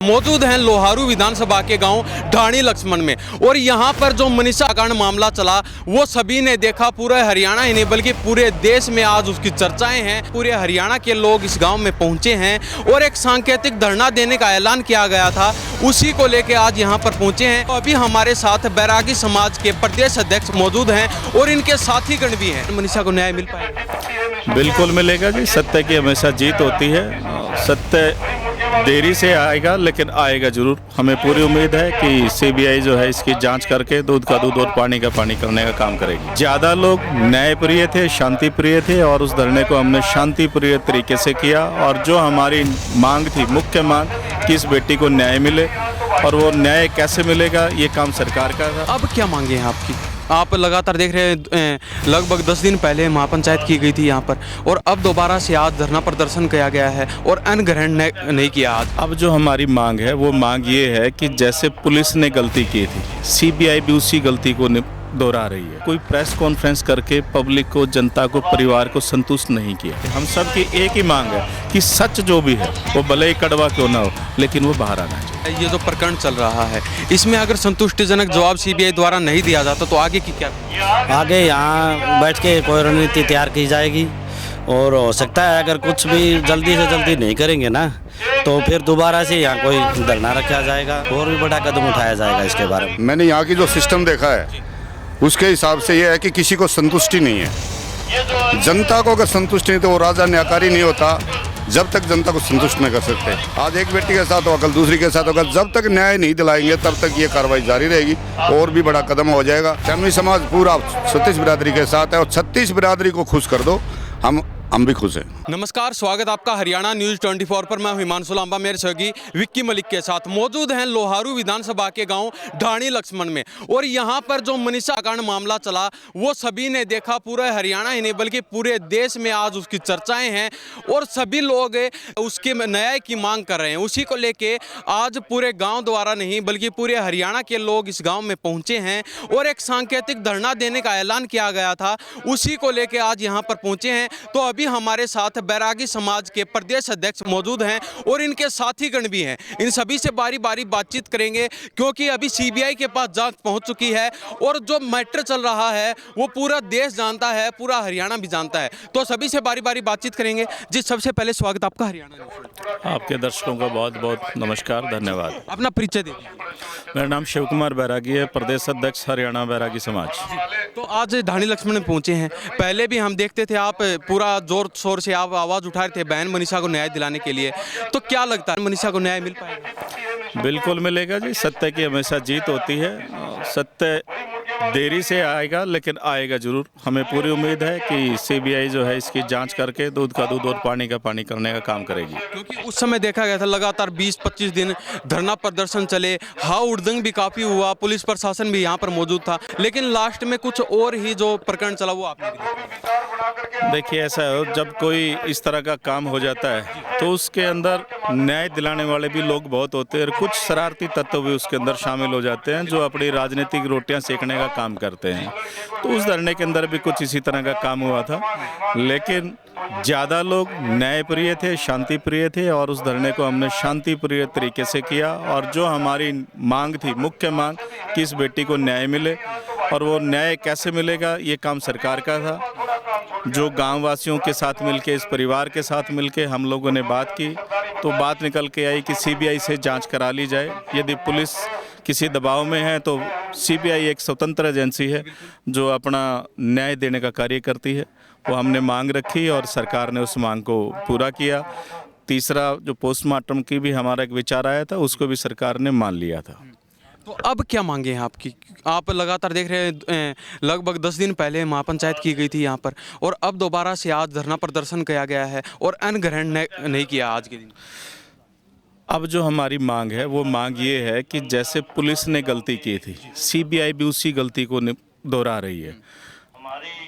मौजूद हैं लोहारू विधानसभा के गांव ढाणी लक्ष्मण में और यहां पर जो मनीषा कांड मामला चला वो सभी ने देखा। पूरे हरियाणा ही नहीं बल्कि पूरे देश में आज उसकी चर्चाएं हैं। पूरे हरियाणा के लोग इस गांव में पहुंचे हैं और एक सांकेतिक धरना देने का ऐलान किया गया था, उसी को लेकर आज यहां पर पहुंचे हैं। अभी हमारे साथ बैरागी समाज के प्रदेश अध्यक्ष मौजूद हैं और इनके साथी गण भी हैं। मनीषा को न्याय मिल पाएगा? बिल्कुल मिलेगा जी। सत्य की हमेशा जीत होती है। सत्य देरी से आएगा लेकिन आएगा जरूर। हमें पूरी उम्मीद है कि सीबीआई जो है इसकी जांच करके दूध का दूध और पानी का पानी करने का काम करेगी। ज़्यादा लोग न्याय प्रिय थे, शांति प्रिय थे और उस धरने को हमने शांति प्रिय तरीके से किया। और जो हमारी मांग थी, मुख्य मांग कि इस बेटी को न्याय मिले, और वो न्याय कैसे मिलेगा ये काम सरकार का था। अब क्या मांगे हैं आपकी? आप लगातार देख रहे हैं, लगभग 10 दिन पहले महापंचायत की गई थी यहाँ पर और अब दोबारा से आज धरना प्रदर्शन किया गया है और अन्न ग्रहण नहीं किया आज। अब जो हमारी मांग है वो मांग ये है कि जैसे पुलिस ने गलती की थी, सीबीआई भी उसी गलती को दोहरा रही है। कोई प्रेस कॉन्फ्रेंस करके पब्लिक को, जनता को, परिवार को संतुष्ट नहीं किया। हम सब की एक ही मांग है कि सच जो भी है वो भले ही कड़वा क्यों ना हो लेकिन वो बाहर आना चाहिए। ये जो प्रकरण चल रहा है इसमें अगर संतुष्टिजनक जवाब सीबीआई द्वारा नहीं दिया जाता तो आगे की क्या? आगे यहाँ बैठ के कोई रणनीति तैयार की जाएगी और हो सकता है अगर कुछ भी जल्दी से जल्दी नहीं करेंगे ना तो फिर दोबारा से यहाँ कोई धरना रखा जाएगा और भी बड़ा कदम उठाया जाएगा इसके बारे में। मैंने यहाँ की जो सिस्टम देखा है उसके हिसाब से ये है कि किसी को संतुष्टि नहीं है। जनता को अगर संतुष्टि नहीं तो वो राजा न्यायकारी नहीं होता जब तक जनता को संतुष्ट नहीं कर सकते। आज एक बेटी के साथ होगा, कल दूसरी के साथ होगा। जब तक न्याय नहीं दिलाएंगे तब तक ये कार्रवाई जारी रहेगी और भी बड़ा कदम हो जाएगा। फैमिली समाज पूरा 36 बिरादरी के साथ है और 36 बिरादरी को खुश कर दो, हम भी खुश हैं। नमस्कार, स्वागत आपका हरियाणा न्यूज़ 24 पर। मैं हिमांशु लांबा मेरे सहयोगी विक्की मलिक के साथ मौजूद हैं लोहारू विधानसभा के गांव ढाणी लक्ष्मण में और यहां पर जो मनीषा कांड मामला चला वो सभी ने देखा। पूरे हरियाणा ही नहीं बल्कि पूरे देश में आज उसकी चर्चाएं हैं और सभी लोग उसके न्याय की मांग कर रहे हैं। उसी को लेके आज पूरे गाँव द्वारा नहीं बल्कि पूरे हरियाणा के लोग इस गाँव में पहुँचे हैं और एक सांकेतिक धरना देने का ऐलान किया गया था, उसी को लेकर आज यहाँ पर पहुँचे हैं। तो अभी हमारे साथ बैरागी समाज के प्रदेश अध्यक्ष मौजूद हैं और इनके साथी गण भी हैं। इन सभी से बारी बारी बातचीत करेंगे क्योंकि अभी सीबीआई के पास जांच पहुंच चुकी है और जो मैटर चल रहा है वो पूरा देश जानता है, पूरा हरियाणा भी जानता है। तो सभी से बारी बारी बातचीत करेंगे। जी, सबसे पहले स्वागत आपका हरियाणा न्यूज़। आपके दर्शकों का बहुत बहुत नमस्कार, धन्यवाद। अपना परिचय दीजिए। मेरा नाम शिव कुमार बैरागी है, प्रदेश अध्यक्ष हरियाणा बैरागी समाज। तो आज ढाणी लक्ष्मण में पहुंचे हैं। पहले भी हम देखते थे आप पूरा जोर शोर से आप आवाज़ उठा रहे थे बहन मनीषा को न्याय दिलाने के लिए। तो क्या लगता है मनीषा को न्याय मिल पाएगा? बिल्कुल मिलेगा जी। सत्य की हमेशा जीत होती है। सत्य देरी से आएगा लेकिन आएगा जरूर। हमें पूरी उम्मीद है कि सीबीआई जो है इसकी जांच करके दूध का दूध और पानी का पानी करने का काम करेगी। क्योंकि उस समय देखा गया था लगातार 20-25 दिन धरना प्रदर्शन चले, हाव उड़दंग भी काफ़ी हुआ, पुलिस प्रशासन भी यहाँ पर मौजूद था, लेकिन लास्ट में कुछ और ही जो प्रकरण चला वो आपने देखिए, ऐसा है जब कोई इस तरह का काम हो जाता है तो उसके अंदर न्याय दिलाने वाले भी लोग बहुत होते हैं और कुछ शरारती तत्व भी उसके अंदर शामिल हो जाते हैं जो अपनी राजनीतिक रोटियां सेकने का काम करते हैं। तो उस धरने के अंदर भी कुछ इसी तरह का काम हुआ था, लेकिन ज़्यादा लोग न्याय प्रिय थे, शांति प्रिय थे और उस धरने को हमने शांति प्रिय तरीके से किया। और जो हमारी मांग थी, मुख्य मांग कि इस बेटी को न्याय मिले, और वो न्याय कैसे मिलेगा ये काम सरकार का था। जो गांव वासियों के साथ मिलके, इस परिवार के साथ मिलके हम लोगों ने बात की तो बात निकल के आई कि सीबीआई से जांच करा ली जाए। यदि पुलिस किसी दबाव में है तो सीबीआई एक स्वतंत्र एजेंसी है जो अपना न्याय देने का कार्य करती है। वो हमने मांग रखी और सरकार ने उस मांग को पूरा किया। तीसरा जो पोस्टमार्टम की भी हमारा एक विचार आया था उसको भी सरकार ने मान लिया था। तो अब क्या मांगे हैं आपकी? आप लगातार देख रहे हैं, लगभग 10 दिन पहले महापंचायत की गई थी यहाँ पर और अब दोबारा से आज धरना प्रदर्शन किया गया है और अन्न ग्रहण नहीं किया आज के दिन। अब जो हमारी मांग है वो मांग ये है कि जैसे पुलिस ने गलती की थी, सीबीआई भी उसी गलती को दोहरा रही है।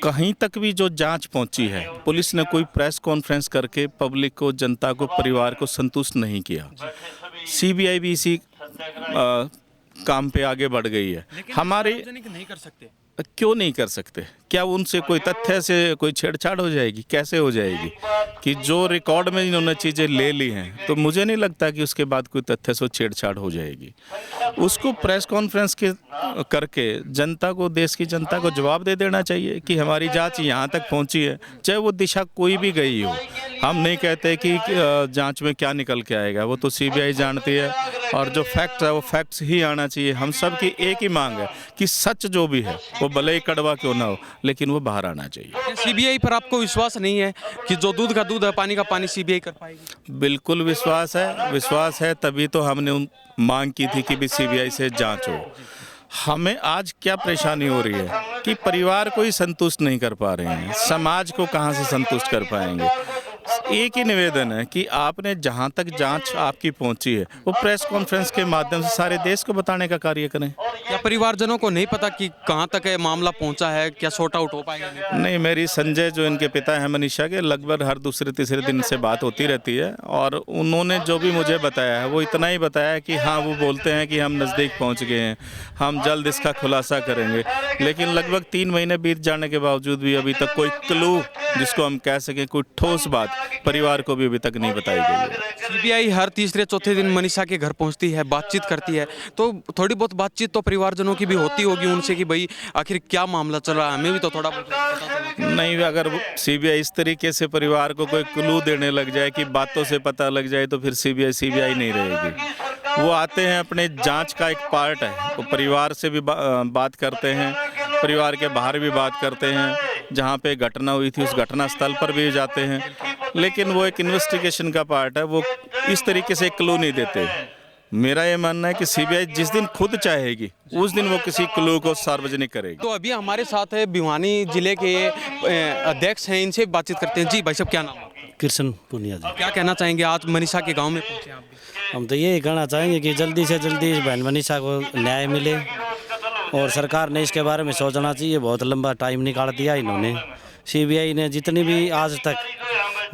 कहीं तक भी जो जांच पहुंची है, पुलिस ने कोई प्रेस कॉन्फ्रेंस करके पब्लिक को, जनता को, परिवार को संतुष्ट नहीं किया। सीबीआई भी इसी काम पे आगे बढ़ गई है। लेकिन हमारे नहीं कर सकते। क्यों नहीं कर सकते? क्या उनसे कोई तथ्य से कोई छेड़छाड़ हो जाएगी? कैसे हो जाएगी? कि जो रिकॉर्ड में इन्होंने चीज़ें ले ली हैं, तो मुझे नहीं लगता कि उसके बाद कोई तथ्य से छेड़छाड़ हो जाएगी। उसको प्रेस कॉन्फ्रेंस के करके जनता को, देश की जनता को जवाब दे देना चाहिए कि हमारी जांच यहाँ तक पहुँची है, चाहे वो दिशा कोई भी गई हो। हम नहीं कहते कि जांच में क्या निकल के आएगा, वो तो सीबीआई जानती है, और जो फैक्ट है वो फैक्ट्स ही आना चाहिए। हम सब की एक ही मांग है कि सच जो भी है वो भले ही कड़वा क्यों ना हो, लेकिन वो बाहर आना चाहिए। सीबीआई पर आपको विश्वास नहीं है कि जो दूध का दूध है, पानी का पानी सीबीआई कर पाएगी? बिल्कुल विश्वास है, तभी तो हमने मांग की थी कि भी सीबीआई से जांच हो। हमें आज क्या परेशानी हो रही है कि परिवार को ही संतुष्ट नहीं कर पा रहे हैं, समाज को कहाँ से संतुष्ट कर पाएंगे। एक ही निवेदन है कि आपने जहाँ तक जांच आपकी पहुँची है वो प्रेस कॉन्फ्रेंस के माध्यम से सारे देश को बताने का कार्य करें। क्या परिवारजनों को नहीं पता कि कहाँ तक है मामला पहुँचा है? क्या सॉर्ट आउट हो पाएगा? नहीं, मेरी संजय जो इनके पिता हैं मनीषा के, लगभग हर दूसरे तीसरे दिन से बात होती रहती है, और उन्होंने जो भी मुझे बताया है वो इतना ही बताया है कि हाँ, वो बोलते हैं कि हम नज़दीक पहुँच गए हैं, हम जल्द इसका खुलासा करेंगे। लेकिन लगभग 3 महीने बीत जाने के बावजूद भी अभी तक कोई क्लू, जिसको हम कह सकें कोई ठोस बात, परिवार को भी अभी तक नहीं बताई गई है। सीबीआई हर तीसरे चौथे दिन मनीषा के घर पहुंचती है, बातचीत करती है, तो थोड़ी बहुत बातचीत तो परिवारजनों की भी होती होगी उनसे कि भाई आखिर क्या मामला चल रहा है, हमें भी तो थोड़ा बहुत पता चले। नहीं, अगर सीबीआई इस तरीके से परिवार को कोई क्लू देने लग जाए कि बातों से पता लग जाए, तो फिर सीबीआई नहीं रहेगी। वो आते हैं, अपने जांच का एक पार्ट है, वो परिवार से भी बात करते हैं, परिवार के बाहर भी बात करते हैं, जहाँ पे घटना हुई थी उस घटना स्थल पर भी जाते हैं, लेकिन वो एक इन्वेस्टिगेशन का पार्ट है, वो इस तरीके से क्लू नहीं देते। मेरा ये मानना है कि सीबीआई जिस दिन खुद चाहेगी उस दिन वो किसी क्लू को सार्वजनिक करेगी। तो अभी हमारे साथ है भिवानी जिले के अध्यक्ष हैं, इनसे बातचीत करते हैं। जी भाई साहब, क्या नाम है? कृष्ण पुनिया जी। क्या कहना चाहेंगे? आज मनीषा के गाँव में पहुँचे आप भी। हम तो यही कहना चाहेंगे कि जल्दी से जल्दी बहन मनीषा को न्याय मिले, और सरकार ने इसके बारे में सोचना चाहिए। बहुत लंबा टाइम निकाल दिया इन्होंने। सीबीआई ने जितनी भी आज तक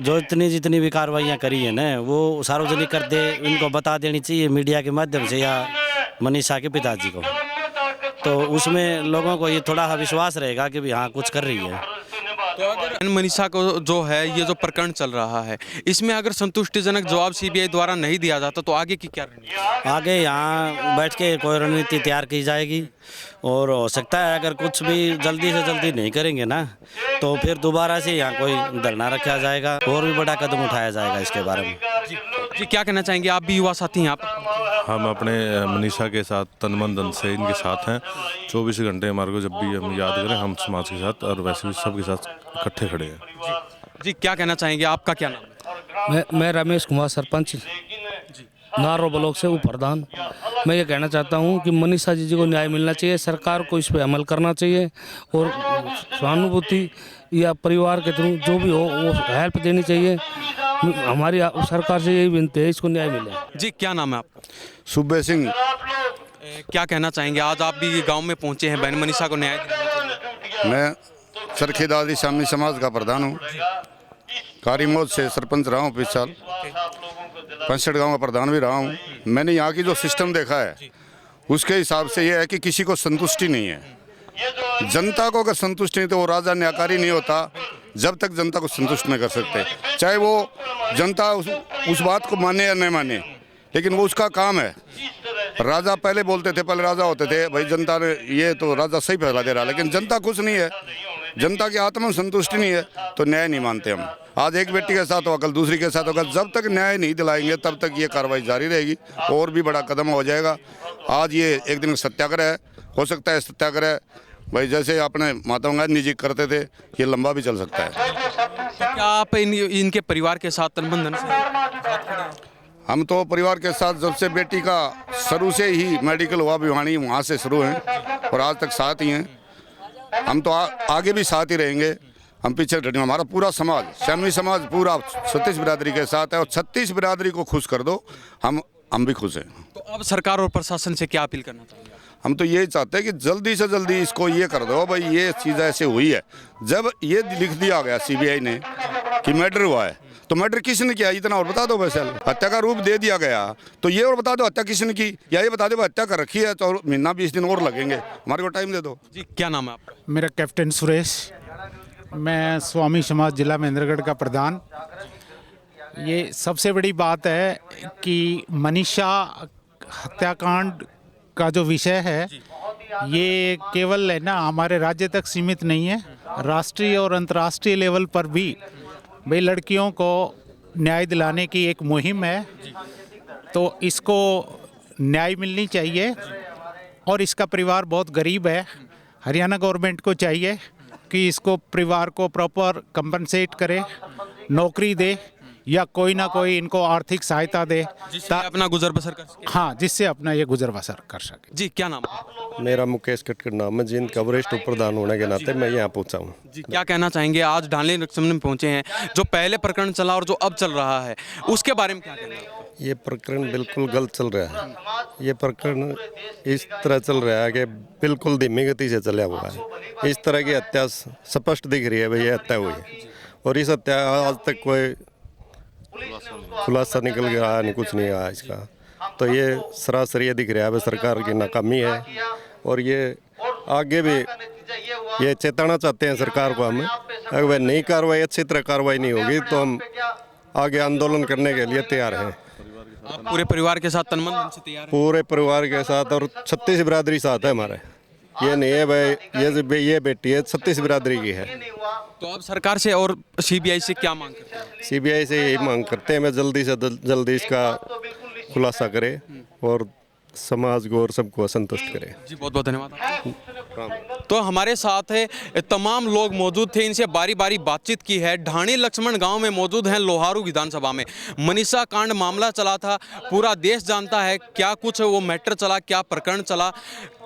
जितनी भी कार्रवाइयाँ करी है ना, वो सार्वजनिक कर दे, इनको बता देनी चाहिए मीडिया के माध्यम से या मनीषा के पिताजी को, तो उसमें लोगों को ये थोड़ा विश्वास रहेगा कि भी हाँ कुछ कर रही है। तो अगर मनीषा को जो है ये जो प्रकरण चल रहा है, इसमें अगर संतुष्टिजनक जवाब सीबीआई द्वारा नहीं दिया जाता तो आगे की क्या रणनीति? आगे यहाँ बैठ के कोई रणनीति तैयार की जाएगी, और हो सकता है अगर कुछ भी जल्दी से जल्दी नहीं करेंगे ना, तो फिर दोबारा से यहाँ कोई धरना रखा जाएगा और भी बड़ा कदम उठाया जाएगा इसके बारे में। जी क्या कहना चाहेंगे? आप भी युवा साथी यहाँ पर। हम अपने मनीषा के साथ तन मन धन से इनके साथ हैं। 24 घंटे हमारे को जब भी हम याद करें, हम समाज के साथ और वैसे भी सबके साथ इकट्ठे खड़े हैं। जी क्या कहना चाहेंगे? आपका क्या नाम है? मैं रमेश कुमार, सरपंच नारो ब्लॉक से उप प्रधान। मैं ये कहना चाहता हूँ कि मनीषा जी को न्याय मिलना चाहिए, सरकार को इस पर अमल करना चाहिए, और सहानुभूति या परिवार के थ्रू जो भी हो वो हेल्प देनी चाहिए। हमारी सरकार से यही विनती है, इसको न्याय मिले। जी क्या नाम है आपका? सुब्बे सिंह। क्या कहना चाहेंगे? आज आप भी गांव में पहुंचे हैं, बहन मनीषा को न्याय दिलाने के लिए। मैं सरखेदादी शामी समाज का प्रधान हूँ, कारीमोद से सरपंच रहा हूँ 20 साल, 65 गाँव का प्रधान भी रहा हूँ। मैंने यहाँ की जो सिस्टम देखा है उसके हिसाब से ये है कि किसी को संतुष्टि नहीं है। जनता को अगर संतुष्ट नहीं तो वो राजा न्यायकारी नहीं होता, जब तक जनता को संतुष्ट नहीं कर सकते, चाहे वो जनता उस बात को माने या नहीं माने, लेकिन वो उसका काम है। राजा पहले बोलते थे, पहले राजा होते थे भाई जनता ने ये तो राजा सही फैसला दे रहा, लेकिन जनता खुश नहीं है, जनता की आत्मा में संतुष्टि नहीं है, तो न्याय नहीं मानते हम। आज एक बेटी के साथ होगा, कल दूसरी के साथ होगा, जब तक न्याय नहीं दिलाएंगे तब तक ये कार्रवाई जारी रहेगी और भी बड़ा कदम हो जाएगा। आज ये एक दिन सत्याग्रह है, हो सकता है सत्याग्रह भाई जैसे अपने महात्मा गांधी जी करते थे, ये लंबा भी चल सकता है। तो क्या आप इनके परिवार के साथ तनबंधन से? हम तो परिवार के साथ जब से बेटी का शुरू से ही मेडिकल हुआ भिवानी, वहाँ से शुरू हैं और आज तक साथ ही हैं। हम तो आगे भी साथ ही रहेंगे, हम पीछे हटेंगे। हमारा पूरा समाज, शामी समाज पूरा 36 बिरादरी के साथ है, और 36 बिरादरी को खुश कर दो, हम भी खुश हैं। तो अब सरकार और प्रशासन से क्या अपील करना चाहिए? हम तो यही चाहते हैं कि जल्दी से जल्दी इसको ये कर दो भाई, ये चीज़ ऐसे हुई है। जब ये लिख दिया गया सीबीआई ने कि मर्डर हुआ है, तो मर्डर किसने किया इतना और बता दो। वैसे हत्या का रूप दे दिया गया तो ये और बता दो हत्या किसने की, या ये बता दो हत्या कर रखी है तो महीना 20 दिन और लगेंगे, हमारे को टाइम दे दो। जी क्या नाम है आपका? मेरा कैप्टन सुरेश, मैं स्वामी समाज जिला महेंद्रगढ़ का प्रधान। ये सबसे बड़ी बात है कि मनीषा हत्याकांड का जो विषय है ये केवल है ना हमारे राज्य तक सीमित नहीं है, राष्ट्रीय और अंतर्राष्ट्रीय लेवल पर भी भाई लड़कियों को न्याय दिलाने की एक मुहिम है, तो इसको न्याय मिलनी चाहिए। और इसका परिवार बहुत गरीब है, हरियाणा गवर्नमेंट को चाहिए कि इसको परिवार को प्रॉपर कंपनसेट करे, नौकरी दे या कोई ना कोई इनको आर्थिक सहायता दे, जिससे अपना गुजर बसर कर सके। हाँ, जिससे अपना ये गुजर बसर कर सके। जी क्या नाम है? मेरा मुकेश कटकर नाम है, जिन का वरिष्ठ उप प्रधान होने के नाते मैं यहाँ पहुँचा हूँ। जी क्या कहना चाहेंगे, आज ढाणी लक्ष्मण में पहुंचे हैं, जो पहले प्रकरण चला और जो अब चल रहा है उसके बारे में क्या कहना है? ये प्रकरण बिल्कुल गलत चल रहा है। ये प्रकरण इस तरह चल रहा है कि बिल्कुल धीमी गति से चला हुआ है। इस तरह की हत्या स्पष्ट दिख रही है भाई ये हत्या हुई है, और इस हत्या आज तक कोई खुलासा निकल के आया नहीं, कुछ नहीं आया इसका। तो ये सरासर ये दिख रहा है भाई सरकार की नाकामी है, और ये आगे भी ये चेताना चाहते हैं सरकार को हम, अगर वह नई कार्रवाई अच्छी तरह कार्रवाई नहीं होगी तो हम आगे आंदोलन करने के लिए तैयार हैं। आप पूरे परिवार के साथ तन-मन धन से तैयार हैं? पूरे परिवार के साथ, और 36 बिरादरी साथ है हमारे। ये नहीं है भाई ये बेटी है 36 बिरादरी की है। तो अब सरकार से और सीबीआई से क्या मांग करते हैं? सीबीआई से यही मांग करते हैं मैं जल्दी से जल्दी इसका खुलासा करे और समाज को और सबको संतुष्ट करे। जी बहुत बहुत धन्यवाद आपका। तो हमारे साथ है तमाम लोग मौजूद थे, इनसे बारी बारी बातचीत की है। ढाणी लक्ष्मण गांव में मौजूद हैं लोहारू विधानसभा में। मनीषा कांड मामला चला था, पूरा देश जानता है क्या कुछ वो मैटर चला, क्या प्रकरण चला,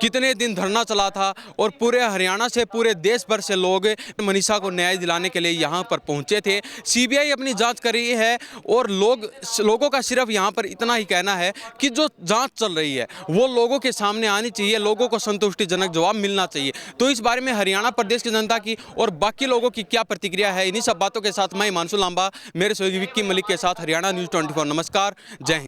कितने दिन धरना चला था, और पूरे हरियाणा से पूरे देश भर से लोग मनीषा को न्याय दिलाने के लिए यहाँ पर पहुँचे थे। सीबीआई अपनी जाँच कर रही है और लोगों का सिर्फ यहाँ पर इतना ही कहना है कि जो जाँच चल रही है वो लोगों के सामने आनी चाहिए, लोगों को संतुष्टिजनक जवाब मिलना चाहिए। तो इस बारे में हरियाणा प्रदेश की जनता की और बाकी लोगों की क्या प्रतिक्रिया है, इन्हीं सब बातों के साथ मैं हिमांशु लांबा मेरे सहयोगी विक्की मलिक के साथ हरियाणा न्यूज़ 24। नमस्कार, जय हिंद।